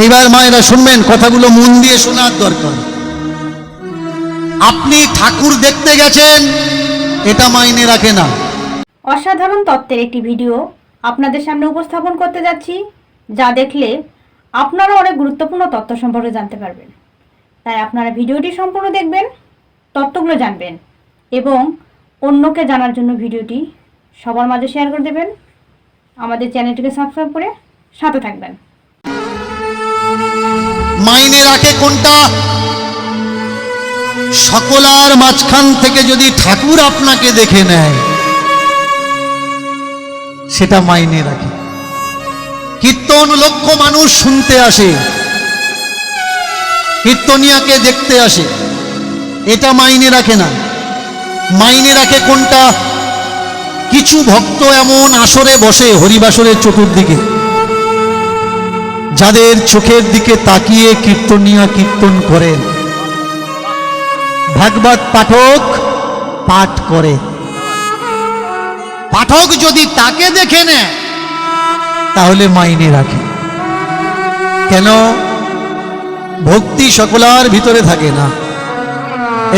এইবার মায়েরা শুনবেন, কথাগুলো মন দিয়ে শোনার দরকার। আপনি ঠাকুর দেখতে গেছেন, এটা মাইনে রাখে না। অসাধারণ তত্ত্বের একটি ভিডিও আপনাদের সামনে উপস্থাপন করতে যাচ্ছি, যা দেখলে আপনারা অনেক গুরুত্বপূর্ণ তথ্য সম্পর্কে জানতে পারবেন। তাই আপনারা ভিডিওটি সম্পূর্ণ দেখবেন, তথ্যগুলো জানবেন এবং অন্যকে জানার জন্য ভিডিওটি সবার মাঝে শেয়ার করে দেবেন। আমাদের চ্যানেলটিকে সাবস্ক্রাইব করে সাথে থাকবেন। মাইনে রাখে কোনটা? সকলার মাঝখান থেকে যদি ঠাকুর আপনাকে দেখে নেয়, সেটা মাইনে রাখে। কীর্তন লক্ষ মানুষ শুনতে আসে, কীর্তনিয়াকে দেখতে আসে, এটা মাইনে রাখে না। মাইনে রাখে কোনটা? কিছু ভক্ত এমন আসরে বসে হরিবাসরের চতুর্দিকে, যাদের চোখের দিকে তাকিয়ে কীর্তনিয়া কীর্তন করেন, ভাগবত পাঠক পাঠ করে। পাঠক যদি তাকে দেখে নেয়, তাহলে মাইনে রাখে। কেন? ভক্তি সকলার ভিতরে থাকে না।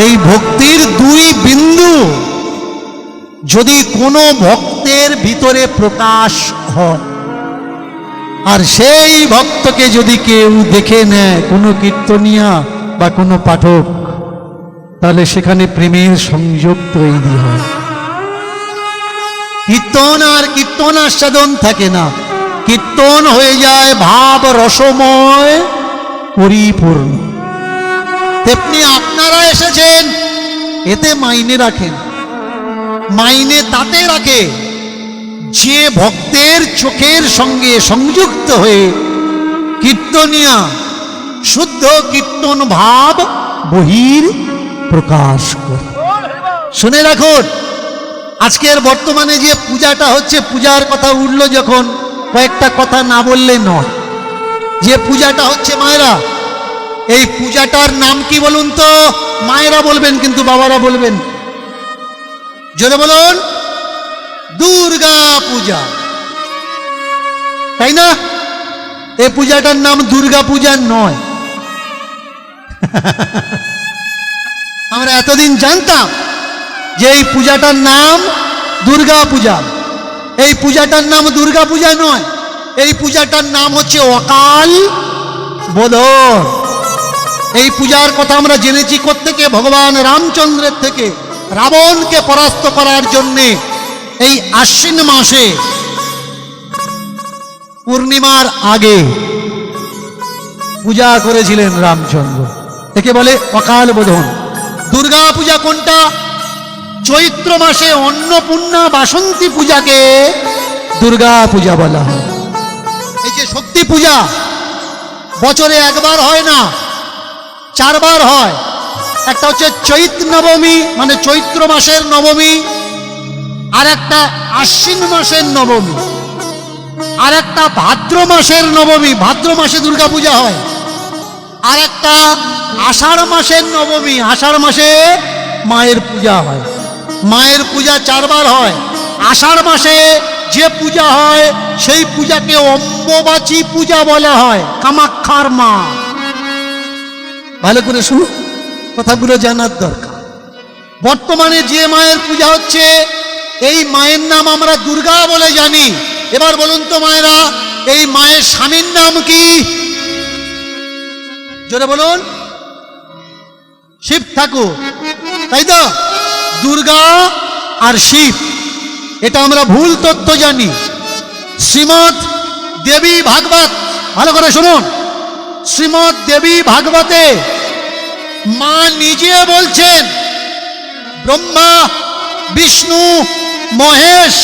এই ভক্তির দুই বিন্দু যদি কোনো ভক্তের ভিতরে প্রকাশ হয়, আর সেই ভক্তকে যদি কেউ দেখে নেয়, কোনো কীর্তনিয়া বা কোনো পাঠক, তাহলে সেখানে প্রেমের সংযোগ তৈরি হয়। কীর্তন আর কীর্তন আস্বাদন থাকে না, কীর্তন হয়ে যায় ভাব রসময় পরিপূর্ণ। তেমনি আপনারা এসেছেন, এতে মাইনে রাখেন। মাইনে তাতে রাখে যে ভক্তের চোখের সঙ্গে সংযুক্ত হয়ে কীর্তনিয়া শুদ্ধ কীর্তন ভাব বহির প্রকাশ করে। শুনে রাখুন, আজকের বর্তমানে যে পূজাটা হচ্ছে, পূজার কথা উঠল যখন, কয়েকটা কথা না বললে নয়। যে পূজাটা হচ্ছে মায়েরা, এই পূজাটার নাম কি বলুন তো? মায়েরা বলবেন, কিন্তু বাবারা বলবেন। জোরে বলুন, দুর্গা পূজা, তাই না? এই পূজাটার নাম দুর্গা পূজা নয়। আমরা এতদিন জানতাম যে এই পূজাটার নাম দুর্গা পূজা। এই পূজাটার নাম দুর্গা পূজা নয়, এই পূজাটার নাম হচ্ছে অকাল বোধন। এই পূজার কথা আমরা জেনেছি কোত্থেকে? ভগবান রামচন্দ্রের থেকে। রাবণকে পরাস্ত করার জন্যে এই আশ্বিন মাসে পূর্ণিমার আগে পূজা করেছিলেন রামচন্দ্র। একে বলে অকাল বোধন। দুর্গা পূজা কোনটা? চৈত্র মাসে অন্নপূর্ণা বাসন্তী পূজাকে দুর্গা পূজা বলা হয়। এই যে শক্তি পূজা বছরে একবার হয় না, চারবার হয়। একটা হচ্ছে চৈত্র নবমী, মানে চৈত্র মাসের নবমী, আর একটা আশ্বিন মাসের নবমী, আর একটা ভাদ্র মাসের নবমী, ভাদ্র মাসে দুর্গা পূজা হয়। আর একটা আষাঢ় মাসের নবমী, আষাঢ় মাসে মায়ের পূজা হয়। মায়ের পূজা চারবার হয়। আষাঢ় মাসে যে পূজা হয় সেই পূজাকে অম্বুবাচী পূজা বলা হয়, কামাখ্যার মা। ভালো করে শুনুন, কথাগুলো জানার দরকার। বর্তমানে যে মায়ের পূজা হচ্ছে, এই মায়ের নাম আমরা দুর্গা বলে জানি। এবার বলুন তো মায়েরা, এই মায়ের স্বামীর নাম কি? জোরে বলুন। শিব ঠাকুর, তাই তো? দুর্গা আর শিব, এটা আমরা ভুল তথ্য জানি। শ্রীমৎ দেবী ভাগবত, ভালো করে শুনুন, শ্রীমৎ দেবী ভাগবতে মা নিজে বলছেন, ব্রহ্মা বিষ্ণু মহেশ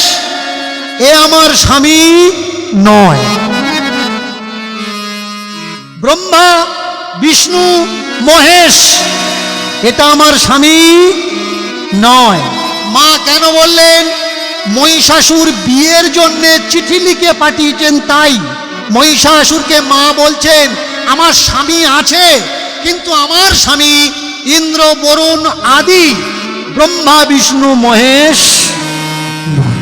এ আমার স্বামী নয়। ব্রহ্মা বিষ্ণু মহেশ এটা আমার স্বামী নয়। মা কেন বললেন? মহিষাসুর বিয়ের জন্য চিঠি লিখে পাঠিয়েছেন, তাই মহিষাসুরকে মা বলছেন, আমার স্বামী আছে, কিন্তু আমার স্বামী ইন্দ্র বরুণ আদি, ব্রহ্মা বিষ্ণু মহেশ নয়।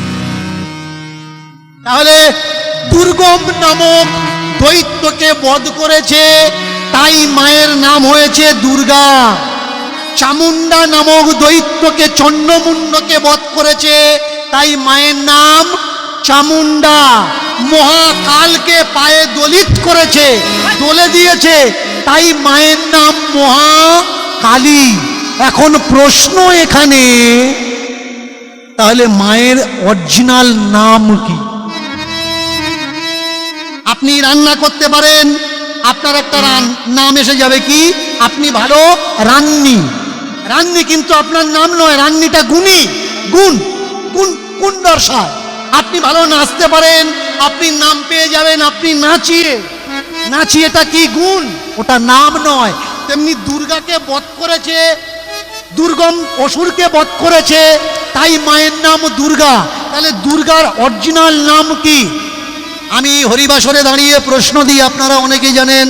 তাহলে দুর্গম নামক দৈত্যকে বধ করেছে, তাই মায়ের নাম হয়েছে দুর্গা। চামুন্ডা নামক দৈত্যকে, চণ্ডমুণ্ডকে বধ করেছে, তাই মায়ের নাম চামুন্ডা। মহাকালকে পায়ে দলিত করেছে, দলে দিয়েছে, তাই মায়ের নাম মহাকালী। এখন প্রশ্ন এখানে, তাহলে মায়ের অরিজিনাল নাম কি? আপনি রান্না করতে পারেন, আপনার একটা নাম এসে যাবে কি, আপনি ভালো রান্নি। রান্নি কিন্তু আপনার নাম নয়, রান্নিটা গুণী, গুণ গুণ গুণ দর্শায়। আপনি ভালো নাচতে পারেন, আপনি নাম পেয়ে যাবেন, আপনি নাচিয়ে। নাচিয়েটা কি গুণ, ওটা নাম নয়। তেমনি দুর্গাকে বধ করেছে, দুর্গম অসুরকে বধ করেছে, তাই মায়ের নাম দুর্গা। তাহলে দুর্গার অরিজিনাল নাম কি? আমি হরিবাসরে দাঁড়িয়ে প্রশ্ন দিই, আপনারা অনেকেই জানেন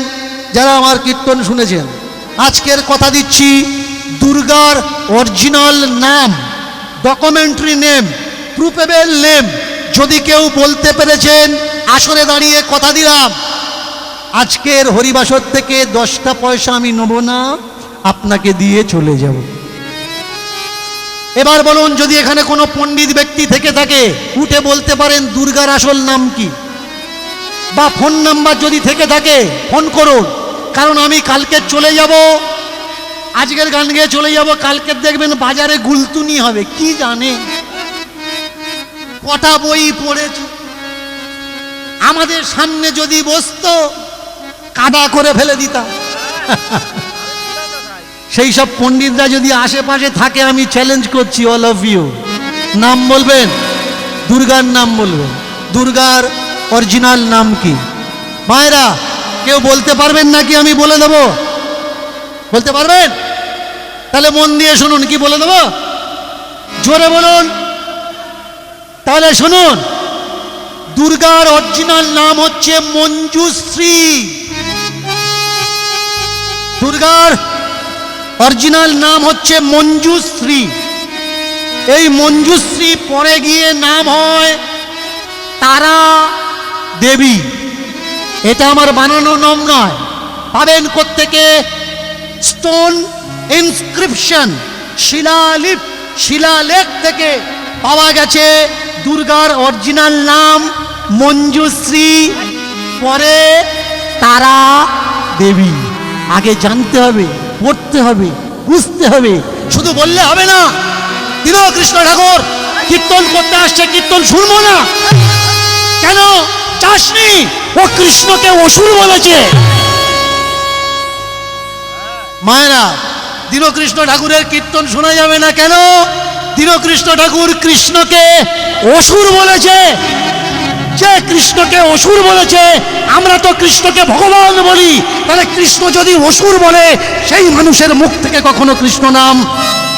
যারা আমার কীর্তন শুনেছেন। আজকের কথা দিচ্ছি, দুর্গার অরিজিনাল নাম, ডকুমেন্টারি নেম, প্রুফেবল নেম যদি কেউ বলতে পেরেছেন, আসরে দাঁড়িয়ে কথা দিলাম, আজকের হরিবাসর থেকে 10টা পয়সা আমি নেব না, আপনাকে দিয়ে চলে যাব। এবার বলুন, যদি এখানে কোনো পণ্ডিত ব্যক্তি থেকে থাকে, উঠে বলতে পারেন দুর্গার আসল নাম কি, বা ফোন নাম্বার যদি থেকে থাকে ফোন করুন। কারণ আমি কালকে চলে যাব, আজকের গান গেয়ে চলে যাব, কালকে দেখবেন বাজারে গুলতুনি হবে, কি জানে কটা বই পড়েছে। আমাদের সামনে যদি বসতো, কাদা করে ফেলে দিতাম। সেই সব পণ্ডিতরা যদি আশেপাশে থাকে, আমি চ্যালেঞ্জ করছি, অল অফ ইউ নাম বলবেন, দুর্গার নাম বলবেন। দুর্গার অরিজিনাল নাম কি? মায়েরা কেউ বলতে পারবেন নাকি? আমি বলে দেব, বলতে পারবেন? তাহলে মন দিয়ে শুনুন, কি বলে দেব, জোরে বলুন। তাহলে শুনুন, দুর্গার অরিজিনাল নাম হচ্ছে মঞ্জুশ্রী। দুর্গার অরিজিনাল নাম হচ্ছে মঞ্জুশ্রী। এই মঞ্জুশ্রী পরে গিয়ে নাম হয় তারা দেবী। এটা আমার বানানো নাম নয়, পাবেন কোত্থেকে? স্টোন ইনস্ক্রিপশন, শিলালেখ থেকে পাওয়া গেছে দুর্গার অরিজিনাল নাম মঞ্জুশ্রী, পরে তারা দেবী। আগে জানতে হবে, পড়তে হবে, বুঝতে হবে, শুধু বললে হবে না। কৃষ্ণ ঠাকুর কীর্তন করতে আসছে, কীর্তন শুনবো না কেন? চাসনি, ও কৃষ্ণকে অসুর বলেছে। মায়েরা, দীনকৃষ্ণ ঠাকুরের কীর্তন শোনা যাবে না কেন? দীনকৃষ্ণ ঠাকুর কৃষ্ণকে অসুর বলেছে। যে কৃষ্ণকে অসুর বলেছে, আমরা তো কৃষ্ণকে ভগবান বলি, তাহলে কৃষ্ণ যদি অসুর বলে, সেই মানুষের মুখ থেকে কখনো কৃষ্ণ নাম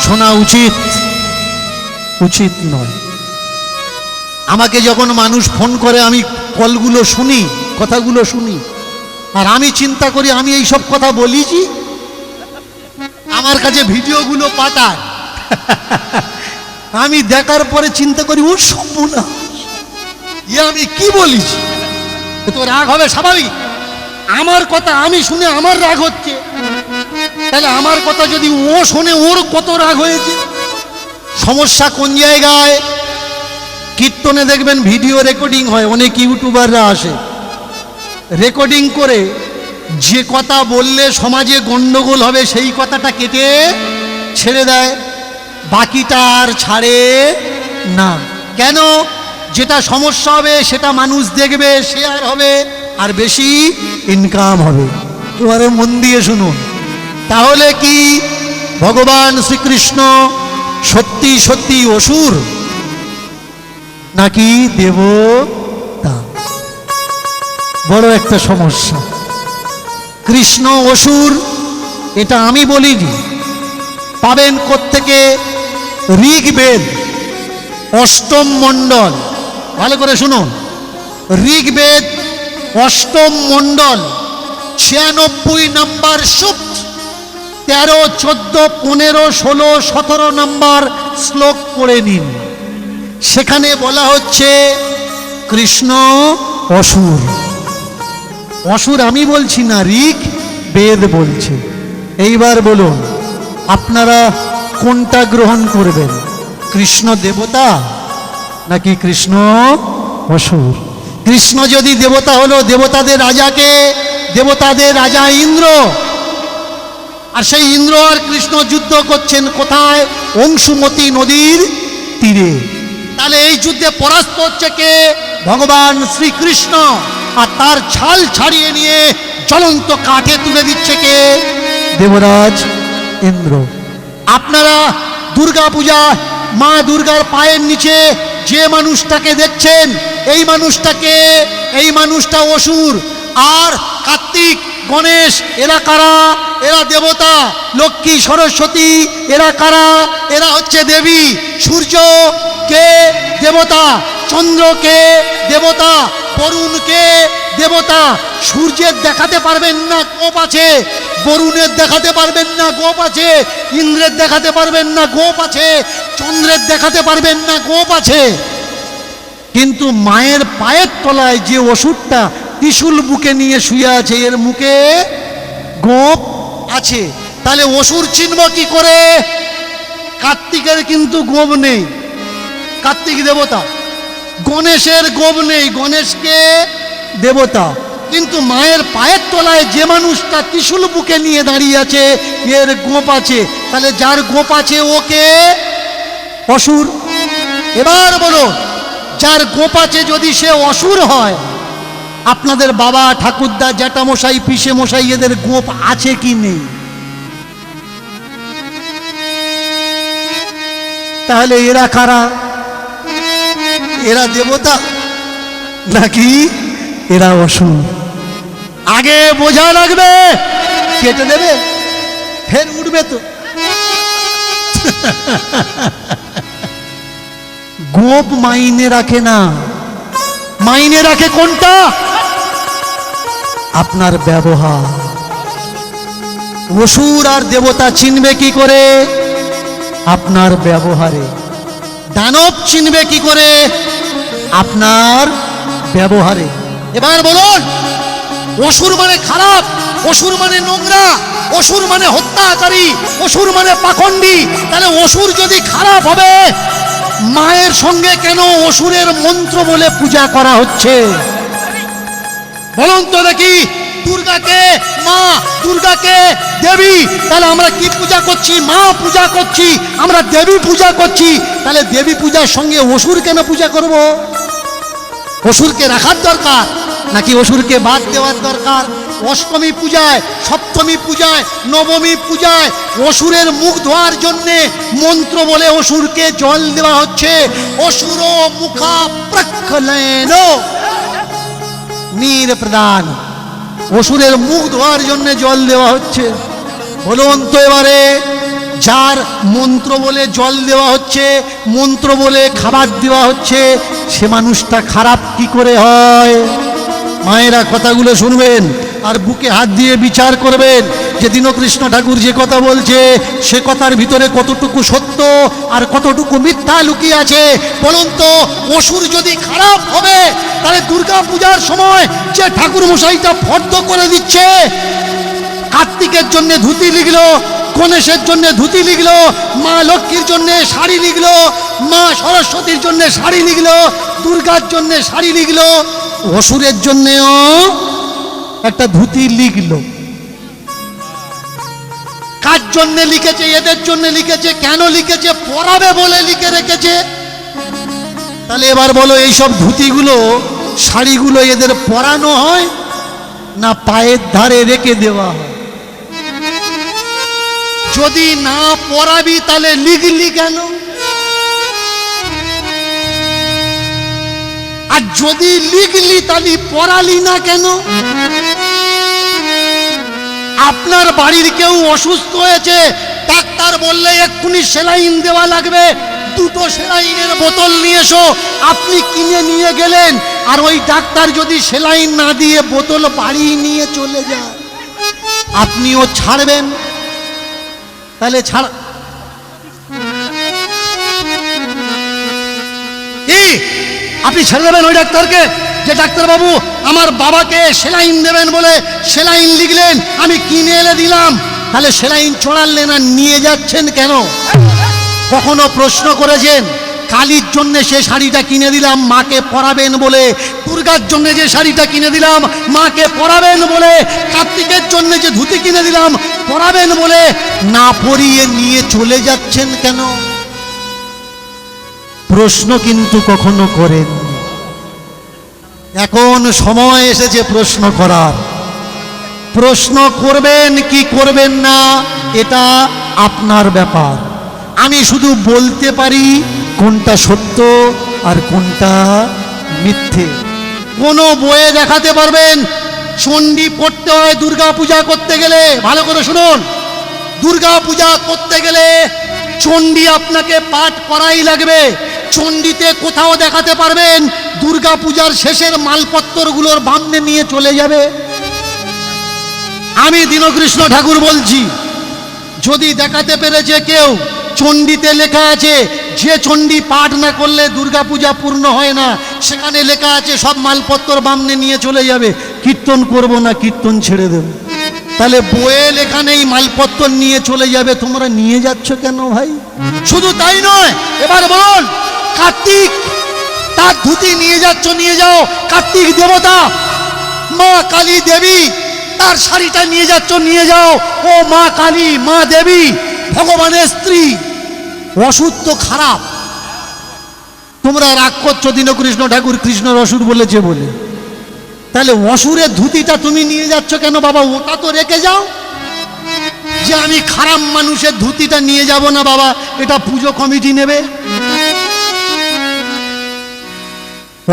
শোনা উচিত উচিত নয়। আমাকে যখন মানুষ ফোন করে, আমি কলগুলো শুনি, কথাগুলো শুনি, আর আমি চিন্তা করি আমি এই সব কথা বলিছি, আমার কাছে ভিডিওগুলো পাঠায়। আমি দেখার পরে চিন্তা করি, ও সম্পূর্ণ আমি কি বলিছি। তো রাগ হবে স্বাভাবিক, আমার কথা আমি শুনে আমার রাগ হচ্ছে, তাহলে আমার কথা যদি ও শোনে, ওর কত রাগ হয়েছে। সমস্যা কোন জায়গায়? কীর্তনে দেখবেন ভিডিও রেকর্ডিং হয়, অনেক ইউটিউবাররা আসে, রেকর্ডিং করে যে কথা বললে সমাজে গন্ডগোল হবে, সেই কথাটা কেটে ছেড়ে দেয়, বাকিটা আর ছাড়ে না। কেন? যেটা সমস্যা হবে সেটা মানুষ দেখবে, শেয়ার হবে, আর বেশি ইনকাম হবে। এবারে মন দিয়ে শুনুন, তাহলে কি ভগবান শ্রীকৃষ্ণ সত্যি সত্যি অসুর নাকি দেবতা? বড় একটা সমস্যা। কৃষ্ণ অসুর এটা আমি বলিনি, পাবেন কোত্থেকে? ঋগ্বেদ অষ্টম মণ্ডল, ভালো করে শুনুন, ঋগ্বেদ অষ্টম মণ্ডল 96 নম্বর সূক্ত, 13, 14, 15, 16, 17 নম্বর শ্লোক পড়ে নিন। সেখানে বলা হচ্ছে কৃষ্ণ অসুর। অসুর আমি বলছি না, ঋক বেদ বলছে। এইবার বলুন আপনারা কোনটা গ্রহণ করবেন, কৃষ্ণ দেবতা নাকি কৃষ্ণ অসুর? কৃষ্ণ যদি দেবতা হলো, দেবতাদের রাজাকে, দেবতাদের রাজা ইন্দ্র, আর সেই ইন্দ্র আর কৃষ্ণ যুদ্ধ করছেন কোথায়? অংশুমতি নদীর তীরে। তাহলে এই যুদ্ধে পরাস্ত হচ্ছে কে? ভগবান শ্রীকৃষ্ণ। আর তার ছাল ছাড়িয়ে নিয়ে জ্বলন্ত কাঠে তুলে দিচ্ছে কে? দেবরাজ ইন্দ্র। আপনারা দুর্গা পূজা মা দুর্গার পায়ের নিচে যে মানুষটাকে দেখছেন, এই মানুষটাকে, এই মানুষটা অসুর। আর কার্তিক, গণেশ এরা কারা? এরা দেবতা। লক্ষ্মী, সরস্বতী এরা কারা? এরা হচ্ছে দেবী। সূর্য কে? দেবতা। চন্দ্র কে? দেবতা। বরুণ কে? দেবতা। সূর্যের দেখাতে পারবেন না, গোপ আছে। বরুণের দেখাতে পারবেন না, গোপ আছে। ইন্দ্রের দেখাতে পারবেন না, গোপ আছে। চন্দ্রের দেখাতে পারবেন না, গোপ আছে। কিন্তু মায়ের পায়ের তলায় যে অসুরটা ত্রিশূল বুকে নিয়ে শুয়ে আছে, এর মুখে গোপ আছে। তাহলে অসুর চিনব কি করে? কার্তিকের কিন্তু গোপ নেই, কার্তিক দেবতা। গণেশের গোপ নেই, গণেশকে দেবতা। কিন্তু মায়ের পায়ের তলায় যে মানুষটা ত্রিশূল বুকে নিয়ে দাঁড়িয়ে আছে, এর গোপ আছে। তাহলে যার গোপ আছে ওকে অসুর। এবার বলো, যার গোপ আছে যদি সে অসুর হয়, আপনাদের বাবা, ঠাকুরদা, জ্যাঠামশাই, পিসে মশাই এদের গোপ আছে কি নেই? তাহলে এরা কারা? এরা দেবতা নাকি এরা অসুর? আগে বোঝা লাগবে। কেটে দেবে, ফের উঠবে তো। গোপ মাইনে রাখে না, মাইনে রাখে কোনটা? আপনার ব্যবহার। অসুর আর দেবতা চিনবে কি করে? আপনার ব্যবহারে। দানব চিনবে কি করে? আপনার ব্যবহারে। এবার বলুন, অসুর মানে খারাপ, অসুর মানে নোংরা, অসুর মানে হত্যাকারী, অসুর মানে পাখণ্ডী। তাহলে অসুর যদি খারাপ হবে, মায়ের সঙ্গে কেন অসুরের মন্ত্র বলে পূজা করা হচ্ছে? বলুন তো দেখি। দুর্গাকে মা, দুর্গাকে দেবী। তাহলে আমরা কি পূজা করছি? মা পূজা করছি, আমরা দেবী পূজা করছি। তাহলে দেবী পূজার সঙ্গে অসুর কেন পূজা করব? অসুরকে রাখার দরকার নাকি অসুরকে বাদ দেওয়ার দরকার? অষ্টমী পূজায়, সপ্তমী পূজায়, নবমী পূজায় অসুরের মুখ ধোয়ার জন্যে মন্ত্র বলে অসুরকে জল দেওয়া হচ্ছে। অসুর মুখা প্রক্ষালয়েন নীর প্রদান। অসুরের মুখ ধোয়ার জন্য জল দেওয়া হচ্ছে। বলুন তো এবারে, যার মন্ত্র বলে জল দেওয়া হচ্ছে, মন্ত্র বলে খাবার দেওয়া হচ্ছে, সে মানুষটা খারাপ কি করে হয়? মায়েরা কথাগুলো শুনবেন আর বুকে হাত দিয়ে বিচার করবেন যে দীনকৃষ্ণ ঠাকুর যে কথা বলছে, সে কথার ভিতরে কতটুকু সত্য আর কতটুকু মিথ্যা লুকিয়ে আছে। বলুন তো, অসুর যদি খারাপ হবে, তাহলে দুর্গা পূজার সময় যে ঠাকুর মশাইটা ফর্দ করে দিচ্ছে, কার্তিকের জন্য ধুতি লিখলো, গণেশের জন্য ধুতি লিখলো, মা লক্ষ্মীর জন্য শাড়ি লিখলো, মা সরস্বতীর জন্য শাড়ি লিখলো, দুর্গার জন্য শাড়ি লিখলো, অসুরের জন্যও একটা ধুতি লিখলো। কার জন্য লিখেছে? এদের জন্য লিখেছে। কেন লিখেছে? পরাবে বলে লিখে রেখেছে। তাহলে এবার বলো, এইসব ধুতিগুলো, শাড়িগুলো এদের পরানো হয় না পায়ের ধারে রেখে দেওয়া হয়? যদি না পরাবি তাহলে লিখলি কেন? আর যদি লিখলি তাহলে পড়ালি না কেন? আপনার বাড়ির কেউ অসুস্থ হয়েছে, ডাক্তার বললে এক্ষুনি সেলাইন দেওয়া লাগবে, দুটো সেলাইনের বোতল নিয়ে এসো। আপনি কিনে নিয়ে গেলেন, আর ওই ডাক্তার যদি সেলাইন না দিয়ে বোতল বাড়ি নিয়ে চলে যায়, আপনিও ছাড়বেন? তাহলে ছাড় কি? আপনি ছেড়ে দেবেন ওই ডাক্তারকে? যে ডাক্তারবাবু আমার বাবাকে সেলাইন দেবেন বলে সেলাইন লিখলেন, আমি কিনে এনে দিলাম, তাহলে সেলাইন চড়ালেন আর নিয়ে যাচ্ছেন কেন? কখনো প্রশ্ন করেছেন কালীর জন্য সে শাড়িটা কিনে দিলাম মাকে পরাবেন বলে, দুর্গার জন্য যে শাড়িটা কিনে দিলাম মাকে পরাবেন বলে, কার্তিকের জন্য যে ধুতি কিনে দিলাম পরাবেন বলে, না পরিয়ে নিয়ে চলে যাচ্ছেন কেন? প্রশ্ন কিন্তু কখনো করেন। এখন সময় এসেছে প্রশ্ন করার। প্রশ্ন করবেন কি করবেন না এটা আপনার ব্যাপার। আমি শুধু বলতে পারি কোনটা সত্য আর কোনটা মিথ্যে। কোনো বইয়ে দেখাতে পারবেন চণ্ডী পড়তে হয় দুর্গা পূজা করতে গেলে? ভালো করে শুনুন, দুর্গা পূজা করতে গেলে চণ্ডী আপনাকে পাঠ করাই লাগবে। চণ্ডীতে কোথাও দেখাতে পারবেন দুর্গা পূজার শেষের মালপত্রগুলোর বামনে নিয়ে চলে যাবে? আমি দীনকৃষ্ণ ঠাকুর বলছি, যদি দেখাতে পেরেছে কেউ চণ্ডীতে লেখা আছে যে চণ্ডী পাঠ না করলে দুর্গা পূজা পূর্ণ হয় না, সেখানে লেখা আছে সব মালপত্র বামনে নিয়ে চলে যাবে, কীর্তন করব না কীর্তন ছেড়ে দেব, তাহলে বইয়ে লেখা নেই মালপত্র নিয়ে চলে যাবে, তোমরা নিয়ে যাচ্ছ কেন ভাই? শুধু তাই নয়, এবার বলুন কার্তিক তার ধুতি নিয়ে যাচ্ছ, নিয়ে যাও। কার্তিক দেবতা মা কালী দেবী তার শাড়িটা নিয়ে যাচ্ছ, নিয়ে যাও। ও মা কালী মা দেবী ভগবানের স্ত্রী, অসুর তো খারাপ। তোমরা রাগ করছো দীনকৃষ্ণ ঠাকুর কৃষ্ণর অসুর বলেছে বলে, তাহলে অসুরের ধুতিটা তুমি নিয়ে যাচ্ছ কেন বাবা? ওটা তো রেখে যাও। যে আমি খারাপ মানুষের ধুতিটা নিয়ে যাব না বাবা, এটা পুজো কমিটি নেবে।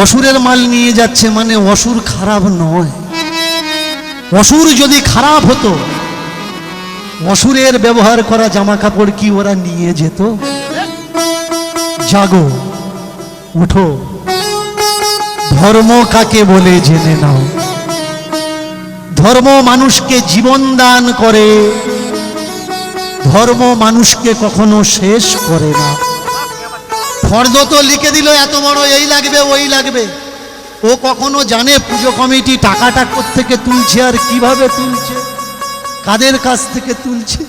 অসুরের মাল নিয়ে যাচ্ছে মানে অসুর খারাপ নয়। অসুর যদি খারাপ হতো, অসুরের ব্যবহার করা জামা কাপড় কি ওরা নিয়ে যেত? জাগো, উঠো, ধর্ম কাকে বলে জেনে নাও। ধর্ম মানুষকে জীবন দান করে, ধর্ম মানুষকে কখনো শেষ করে না। ফর্দ তো লিখে দিল এত বড়, এই লাগবে ওই লাগবে। ও কখনো জানে পুজো কমিটি টাকাটা কোত্থেকে তুলছে আর কিভাবে তুলছে, কাদের কাছ থেকে তুলছে?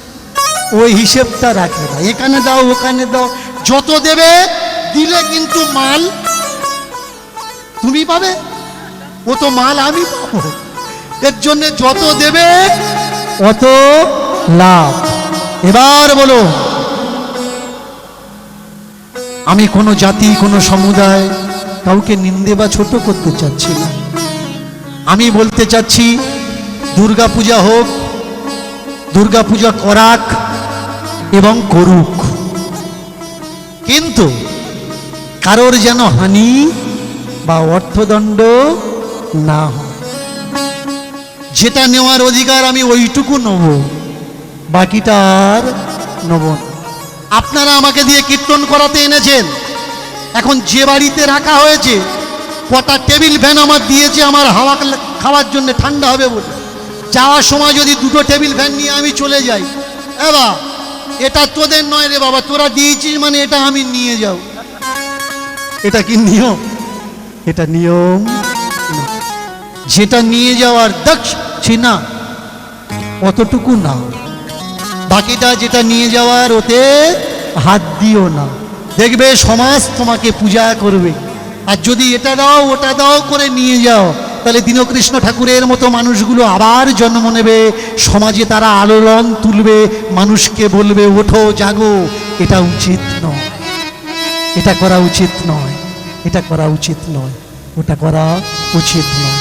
ওই হিসেবটা রাখে না। এখানে দাও ওখানে দাও, যত দেবে দিলে কিন্তু মাল তুমি পাবে, ও তো মাল আমি পাবো। এর জন্য যত দেবে অত লাভ। এবার বলো, আমি কোনো জাতি কোনো সমুদায় কাউকে নিন্দে বা ছোট করতে চাচ্ছি না। আমি বলতে চাচ্ছি দুর্গা পূজা হোক, দুর্গা পূজা করাক এবং করুক, কিন্তু কারোর যেন হানি বা অর্থদণ্ড না হয়। যেটা নেওয়ার অধিকার আমি ওইটুকু নেব, বাকিটা আর নেব না। আপনারা আমাকে দিয়ে কীর্তন করাতে এনেছেন, এখন যে বাড়িতে রাখা হয়েছে কটা টেবিল ফ্যান আমার দিয়েছে আমার হাওয়া খাওয়ার জন্য, ঠান্ডা হবে বলে। যাওয়ার সময় যদি দুটো টেবিল ফ্যান নিয়ে আমি চলে যাই, এবার এটা তোদের নয় রে বাবা, তোরা দিয়েছিস মানে এটা আমি নিয়ে যাও, এটা কি নিয়ম? এটা নিয়ম না। যেটা নিয়ে যাওয়ার দক্ষিণা অতটুকু না, বাকিটা যেটা নিয়ে যাওয়ার ওতে হাত দিও না। দেখবে সমাজ তোমাকে পূজা করবে। আর যদি এটা দাও ওটা দাও করে নিয়ে যাও, তাহলে দীনকৃষ্ণ ঠাকুরের মতো মানুষগুলো আবার জন্ম নেবে, সমাজে তারা আলোড়ন তুলবে, মানুষকে বলবে ওঠো জাগো। এটা উচিত নয়, এটা করা উচিত নয়, এটা করা উচিত নয়, ওটা করা উচিত নয়।